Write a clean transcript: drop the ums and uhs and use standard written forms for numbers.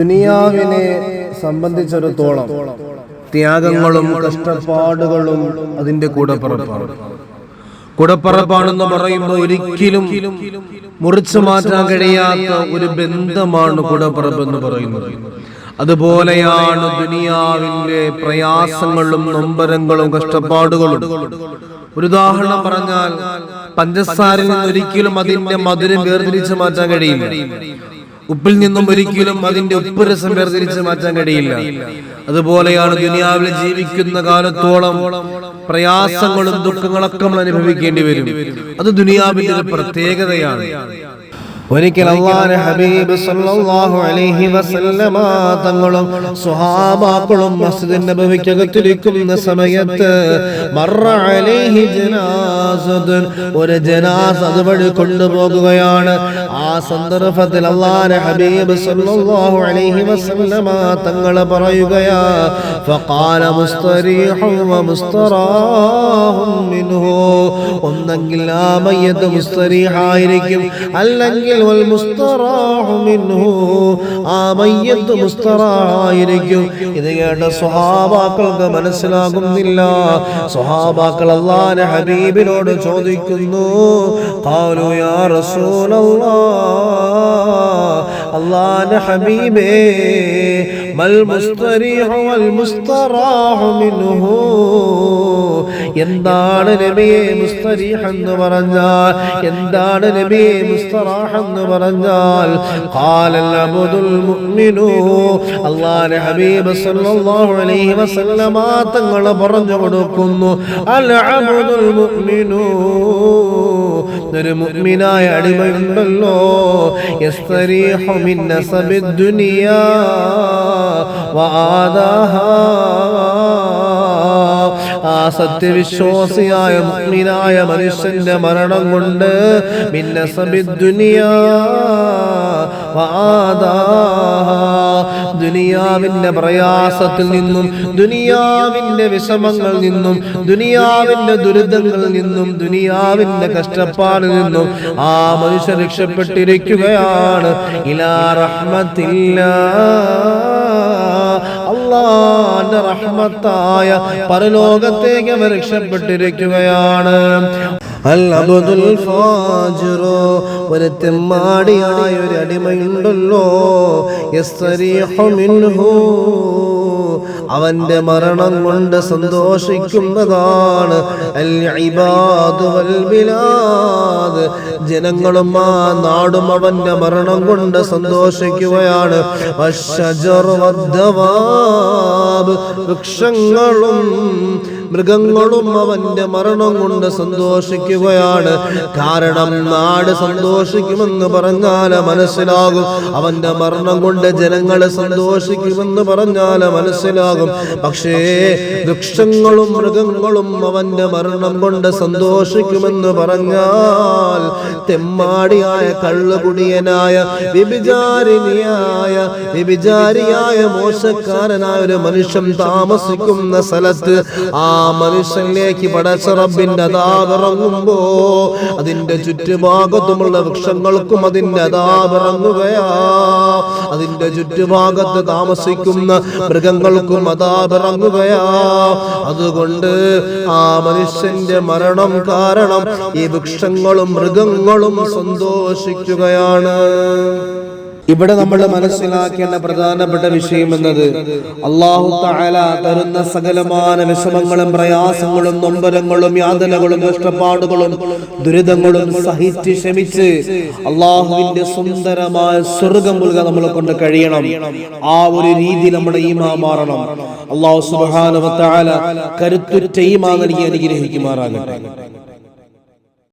ദുനിയാവിനെ സംബന്ധിച്ചിടത്തോളം ത്യാഗങ്ങളും കഷ്ടപ്പാടുകളും അതിന്റെ കൂടപ്പറപ്പാണെന്ന് പറയുമ്പോൾ ഒരിക്കലും മുറിച്ചു മാറ്റാൻ കഴിയാത്ത ഒരു ബന്ധമാണ് കൂടപ്പറപ്പ് എന്ന് പറയുന്നത്. അതുപോലെയാണ് ദുനിയാവിന്റെ പ്രയാസങ്ങളും നൊമ്പരങ്ങളും കഷ്ടപ്പാടുകളും. ഒരു ഉദാഹരണം പറഞ്ഞാൽ, പഞ്ചസാരയിൽ നിന്ന് ഒരിക്കലും അതിന്റെ മധുരം വേർതിരിച്ചു മാറ്റാൻ കഴിയില്ല. ഉപ്പിൽ നിന്നും ഒരിക്കലും അതിന്റെ ഉപ്പ് രസം വേർതിരിച്ച് മാറ്റാൻ കഴിയില്ല. അതുപോലെയാണ് ദുനിയാവിൽ ജീവിക്കുന്ന കാലത്തോളം പ്രയാസങ്ങളും ദുഃഖങ്ങളൊക്കെ നമ്മൾ അനുഭവിക്കേണ്ടി വരും. അത് ദുനിയാവിന്റെ ഒരു പ്രത്യേകതയാണ്. ഒരിക്കൽ അല്ലാഹുവിന്റെ ഹബീബ് സല്ലല്ലാഹു അലൈഹി വസല്ലമ തങ്ങളും സ്വഹാബാക്കളും മസ്ജിദ് നബവിക്കകത്തിരിക്കുന്ന സമയത്ത് മറ അലൈഹി ജനാസത്തുൻ, ഒരു ജനാസ അതുവഴി കൊണ്ടുപോകുകയാണ്. ആ സന്ദർഭത്തിൽ അല്ലാഹുവിന്റെ ഹബീബ് സല്ലല്ലാഹു അലൈഹി വസല്ലമ തങ്ങൾ പറയുകയാ, ഫഖാല മുസ്തരീഹു വ മുസ്തറാഹും മിൻഹു, ഒന്നെങ്കിൽ ആ മയ്യത്ത് മുസ്തരീഹായിരിക്കും, അല്ലെങ്കിൽ മുസ്തറായിരിക്കും. ഇത് കേട്ട സ്വഹാബാക്കൾക്ക് മനസ്സിലാകുന്നില്ല. സ്വഹാബാക്കൾ അല്ലാഹുവിന്റെ ഹബീബിനോട് ചോദിക്കുന്നു, ഖാലു യാ റസൂലല്ലാഹ്, അല്ലാഹുവിന്റെ ഹബീബേ, മൽ മുസ്തരീഹു വൽ മുസ്തറാഹു മിൻഹു, എന്താണ് നബിയെ മുസ്തരീഹ് എന്ന് പറഞ്ഞാൽ, എന്താണ് നബിയെ മുസ്തറാഹ് എന്ന് പറഞ്ഞാൽ? ഖാലൽ അബ്ദുൽ മുഅ്മിനു, അല്ലാഹുവിന്റെ ഹബീബ് സല്ലല്ലാഹു അലൈഹി വസല്ലമ തങ്ങൾ പറഞ്ഞു കൊടുക്കുന്നു, അൽ അബ്ദുൽ മുഅ്മിനു, ഒരു മുഅ്മിനായ അടിമയുണ്ടല്ലോ, യസ്തരീഹു മിൻ നസബിദ് ദുനിയാ വആദാഹാ, ആ സത്യവിശ്വാസിയായ മുഅ്മിനായ മനുഷ്യന്റെ മരണം കൊണ്ട് മിന്നസബിദ് ദുനിയാ വആദാഹാ, ദുനിയാവിന്റെ പ്രയാസത്തിൽ നിന്നും, ദുനിയാവിന്റെ വിഷമങ്ങളിൽ നിന്നും, ദുനിയാവിന്റെ ദുരിതങ്ങളിൽ നിന്നും, ദുനിയാവിന്റെ കഷ്ടപ്പാടിൽ നിന്നും ആ മനുഷ്യൻ രക്ഷപ്പെട്ടിരിക്കുകയാണ്. ഇലാ റഹ്മത്തില്ലാ, അല്ലാഹുവിന്റെ റഹ്മത്തായ പരലോകത്തേക്ക് അവർ രക്ഷപ്പെട്ടിരിക്കുകയാണ്. അൽ അബ്ദുൽ ഫാജിറു, ഒരു തെമ്മാടിയായ ഒരു അടിമയുണ്ടല്ലോ, യസ്തരീഹു മിൻഹു, അവന്റെ മരണം കൊണ്ട് സന്തോഷിക്കുന്നതാണ്. അൽ ഇബാദു വൽ ബിലാദ്, ജനങ്ങളും ആ നാടും അവന്റെ മരണം കൊണ്ട് സന്തോഷിക്കുകയാണ്. വശജറു വദ്ദവാബ്, വൃക്ഷങ്ങളും മൃഗങ്ങളും അവന്റെ മരണം കൊണ്ട് സന്തോഷിക്കുകയാണ്. കാരണം നാട് സന്തോഷിക്കുമെന്ന് പറഞ്ഞാൽ മനസ്സിലാകും, അവന്റെ മരണം കൊണ്ട് ജനങ്ങൾ സന്തോഷിക്കുമെന്ന് പറഞ്ഞാൽ മനസ്സിലാകും. പക്ഷേ വൃക്ഷങ്ങളും മൃഗങ്ങളും അവന്റെ മരണം കൊണ്ട് സന്തോഷിക്കുമെന്ന് പറഞ്ഞാൽ, തെമ്മാടിയായ കള്ളുകുടിയനായ വ്യഭിചാരിയായ മോശക്കാരനായ ഒരു മനുഷ്യൻ താമസിക്കുന്ന സ്ഥലത്ത് ആ മനുഷ്യനിലേക്ക് പടച്ച റബ്ബിന്റെ അദാബ് ഇറങ്ങുമ്പോ അതിന്റെ ചുറ്റുഭാഗത്തുമുള്ള വൃക്ഷങ്ങൾക്കും അതിന്റെ അദാബ് ഇറങ്ങുകയാ. അതിന്റെ ചുറ്റുഭാഗത്ത് താമസിക്കുന്ന മൃഗങ്ങൾക്കും അദാബ് ഇറങ്ങുകയാ. അതുകൊണ്ട് ആ മനുഷ്യന്റെ മരണം കാരണം ഈ വൃക്ഷങ്ങളും മൃഗങ്ങളും സന്തോഷിക്കുകയാണ്. ഇവിടെ നമ്മൾ മനസ്സിലാക്കേണ്ട പ്രധാനപ്പെട്ട വിഷയം എന്നത്, അല്ലാഹു തആല തരുന്ന സകലമായ വിഷമങ്ങളും പ്രയാസങ്ങളും നൊമ്പരങ്ങളും യാതനകളും കഷ്ടപ്പാടുകളും ദുരിതങ്ങളും സഹിച്ച് ക്ഷമിച്ച് അല്ലാഹുവിന്റെ സുന്ദരമായ സ്വർഗ്ഗം നൽകാൻ നമ്മളെ കൊണ്ട് കഴിയണം. ആ ഒരു രീതി നമ്മുടെ ഈമാൻ മാറണം. അല്ലാഹു സുബ്ഹാനഹു വ തആല കരുത്തുറ്റ ഈമാൻ നൽകി അനുഗ്രഹിക്കുമാറാകട്ടെ.